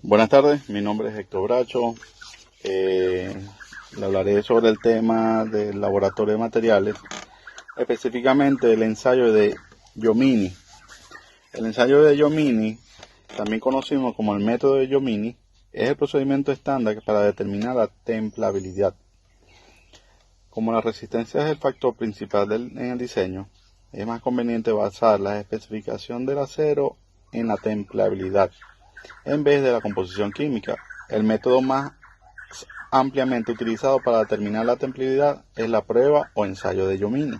Buenas tardes, mi nombre es Héctor Bracho. Le hablaré sobre el tema del laboratorio de materiales, específicamente el ensayo de Jomini. El ensayo de Jomini, también conocido como el método de Jomini, es el procedimiento estándar para determinar la templabilidad. Como la resistencia es el factor principal en el diseño, es más conveniente basar la especificación del acero en la templabilidad en vez de la composición química. El método más ampliamente utilizado para determinar la templabilidad es la prueba o ensayo de Jomini.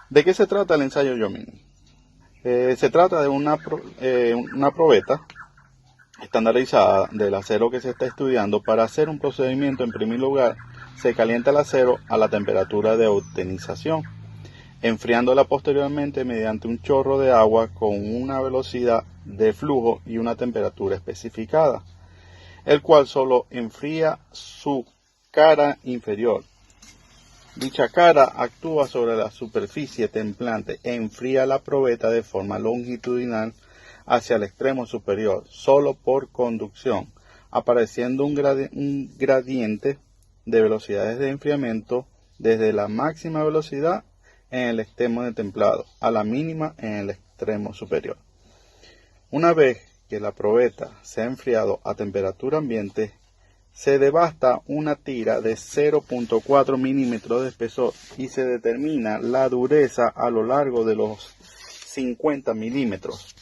¿De qué se trata el ensayo Jomini? Se trata de una probeta estandarizada del acero que se está estudiando. Para hacer un procedimiento, en primer lugar, se calienta el acero a la temperatura de autenización, enfriándola posteriormente mediante un chorro de agua con una velocidad de flujo y una temperatura especificada, el cual solo enfría su cara inferior. Dicha cara actúa sobre la superficie templante e enfría la probeta de forma longitudinal hacia el extremo superior, solo por conducción, apareciendo un gradiente de velocidades de enfriamiento desde la máxima velocidad en el extremo de templado a la mínima en el extremo superior. Una vez que la probeta se ha enfriado a temperatura ambiente, se devasta una tira de 0.4 milímetros de espesor y se determina la dureza a lo largo de los 50 milímetros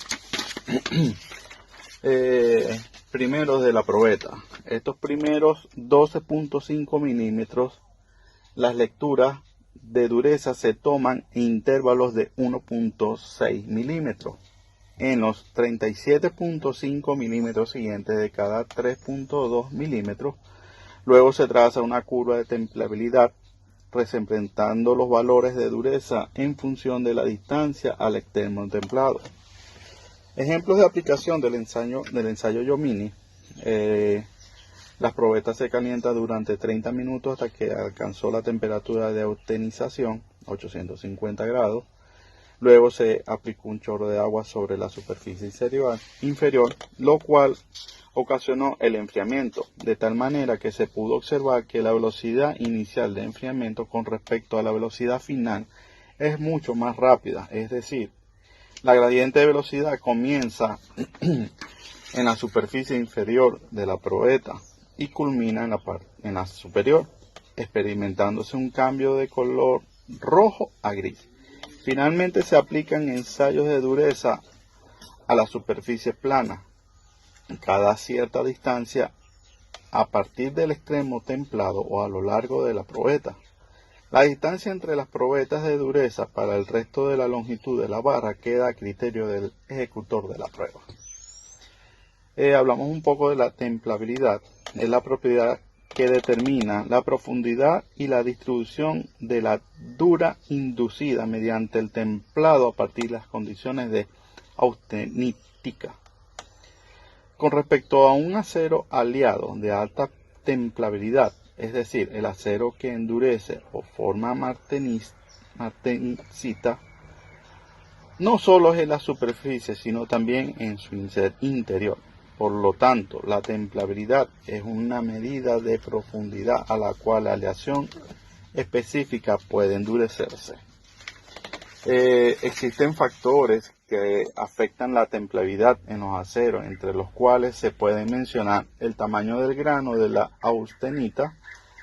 primeros de la probeta. Estos primeros 12.5 milímetros, las lecturas de dureza se toman en intervalos de 1.6 milímetros. En los 37.5 milímetros siguientes de cada 3.2 milímetros, luego se traza una curva de templabilidad representando los valores de dureza en función de la distancia al extremo templado. Ejemplos de aplicación del ensayo Jomini. Las probetas se calientan durante 30 minutos hasta que alcanzó la temperatura de autenización, 850 grados. Luego se aplicó un chorro de agua sobre la superficie inferior, lo cual ocasionó el enfriamiento, de tal manera que se pudo observar que la velocidad inicial de enfriamiento con respecto a la velocidad final es mucho más rápida, es decir, la gradiente de velocidad comienza en la superficie inferior de la probeta y culmina en la superior, experimentándose un cambio de color rojo a gris. Finalmente se aplican ensayos de dureza a la superficie plana, cada cierta distancia a partir del extremo templado o a lo largo de la probeta. La distancia entre las probetas de dureza para el resto de la longitud de la barra queda a criterio del ejecutor de la prueba. Hablamos un poco de la templabilidad. Es la propiedad que determina la profundidad y la distribución de la dura inducida mediante el templado a partir de las condiciones de austenítica. Con respecto a un acero aliado de alta templabilidad, es decir, el acero que endurece o forma martensita, no solo es en la superficie, sino también en su interior. Por lo tanto, la templabilidad es una medida de profundidad a la cual la aleación específica puede endurecerse. Existen factores que afectan la templabilidad en los aceros, entre los cuales se pueden mencionar el tamaño del grano de la austenita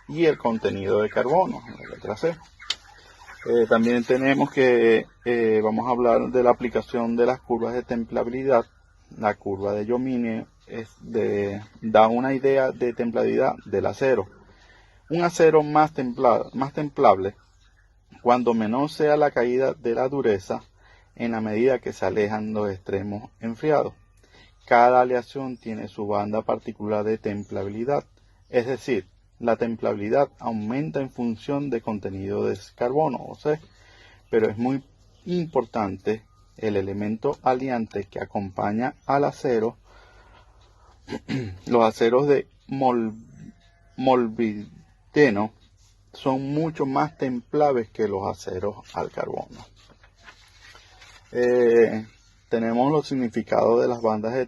y el contenido de carbono, en la letra C. También tenemos que vamos a hablar de la aplicación de las curvas de templabilidad. La curva de Jomini da una idea de templabilidad del acero. Un acero más templable cuando menor sea la caída de la dureza en la medida que se alejan los extremos enfriados. Cada aleación tiene su banda particular de templabilidad, es decir, la templabilidad aumenta en función de contenido de carbono, o sea, pero es muy importante el elemento aliante que acompaña al acero. Los aceros de molibdeno son mucho más templables que los aceros al carbono. Tenemos los significados de las bandas de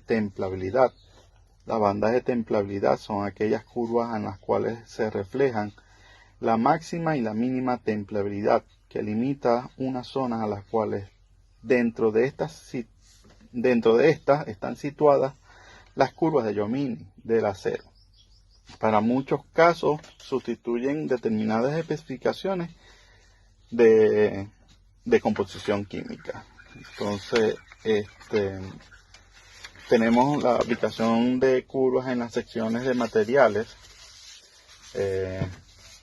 templabilidad. Las bandas de templabilidad son aquellas curvas en las cuales se reflejan la máxima y la mínima templabilidad, que limita unas zonas a las cuales dentro de estas están situadas las curvas de Jomini del acero. Para muchos casos sustituyen determinadas especificaciones de composición química. Entonces, tenemos la aplicación de curvas en las secciones de materiales,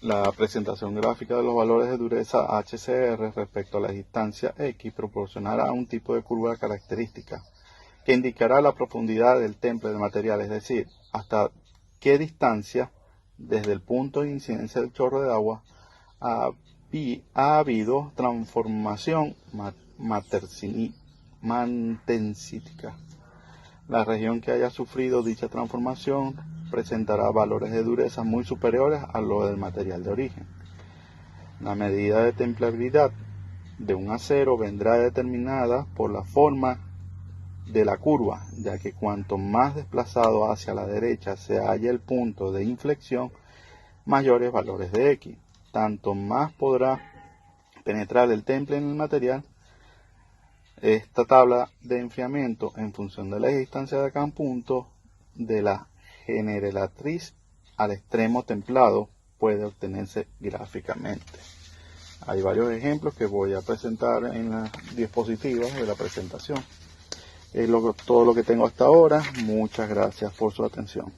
la presentación gráfica de los valores de dureza HCR respecto a la distancia X proporcionará un tipo de curva característica que indicará la profundidad del temple del material, es decir, hasta qué distancia desde el punto de incidencia del chorro de agua ha habido transformación mantencítica. La región que haya sufrido dicha transformación presentará valores de dureza muy superiores a los del material de origen. La medida de templabilidad de un acero vendrá determinada por la forma de la curva, ya que cuanto más desplazado hacia la derecha se halla el punto de inflexión, mayores valores de X. Tanto más podrá penetrar el temple en el material. Esta tabla de enfriamiento, en función de la distancia de cada punto de la generatriz al extremo templado, puede obtenerse gráficamente. Hay varios ejemplos que voy a presentar en las diapositivas de la presentación. Es todo lo que tengo hasta ahora. Muchas gracias por su atención.